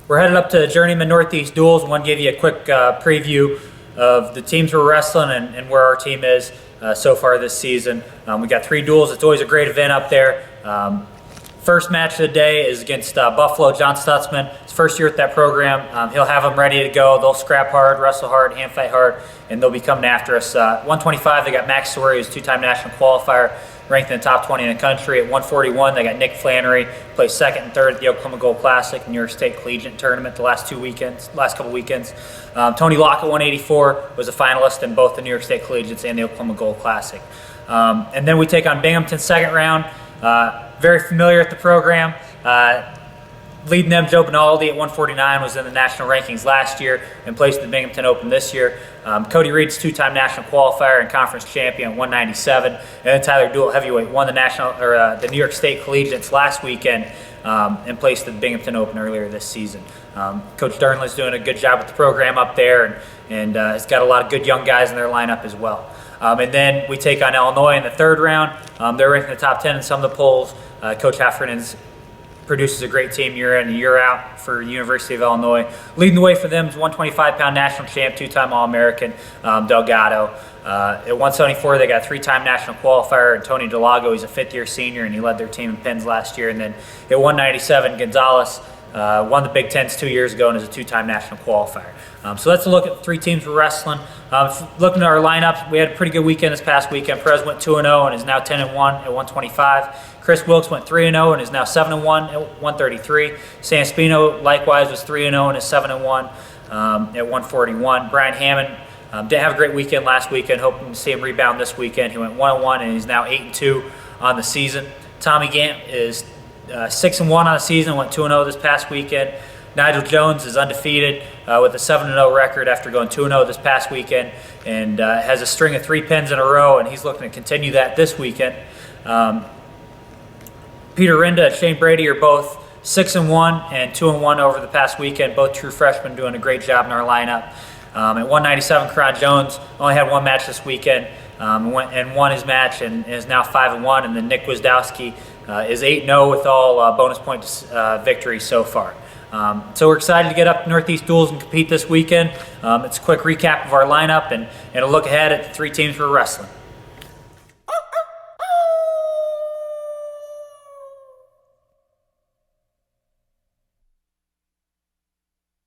We're headed up to Journeyman North East Duals. I want to give you a quick preview of the teams we're wrestling and where our team is so far this season. We got 3 duels. It's always a great event up there. First match of the day is against Buffalo, John Stutzman. His first year at that program. He'll have them ready to go. They'll scrap hard, wrestle hard, hand fight hard, and they'll be coming after us. 125, they got Max Story, who's a 2-time national qualifier, ranked in the top 20 in the country. At 141, they got Nick Flannery, placed 2nd and 3rd at the Oklahoma Gold Classic, New York State Collegiate Tournament the last couple weekends. Tony Locke at 184 was a finalist in both the New York State Collegiates and the Oklahoma Gold Classic. And then we take on Binghamton second round. Very familiar with the program. Leading them, Joe Benaldi at 149 was in the national rankings last year and placed the Binghamton Open this year. Cody Reed's 2-time national qualifier and conference champion at 197. And then Tyler Duell, heavyweight, won the New York State Collegiates last weekend and placed the Binghamton Open earlier this season. Coach Dernlin's doing a good job with the program up there and has got a lot of good young guys in their lineup as well. And then we take on Illinois in the 3rd round. They're ranked in the top 10 in some of the polls. Coach Heffernan produces a great team year in and year out for the University of Illinois. Leading the way for them is 125-pound national champ, 2-time All-American, Delgado. At 174, they got a 3-time national qualifier, and Tony Delago. He's a 5th-year senior, and he led their team in pins last year. And then at 197, Gonzalez won the Big Tens 2 years ago and is a 2-time national qualifier. So let's look at the 3 teams we're wrestling. Looking at our lineups, we had a pretty good weekend this past weekend. Perez went 2-0 and is now 10-1 at 125. Chris Wilkes went 3-0 and is now 7-1 at 133. Sam Spino likewise was 3-0 and is 7-1 at 141. Brian Hammond didn't have a great weekend last weekend. Hoping to see him rebound this weekend. He went 1-1 and he's now 8-2 on the season. Tommy Gant is 6-1 on the season, went 2-0 this past weekend. Nigel Jones is undefeated with a 7-0 record after going 2-0 this past weekend and has a string of 3 pins in a row, and he's looking to continue that this weekend. Peter Rinda and Shane Brady are both 6-1 and 2-1 over the past weekend, both true freshmen doing a great job in our lineup. At 197, Karan Jones only had 1 match this weekend and won his match and is now 5-1, and then Nick Wisdowski is 8-0 with all bonus point victories so far. So we're excited to get up to Northeast Duals and compete this weekend. It's a quick recap of our lineup and a look ahead at the 3 teams we're wrestling.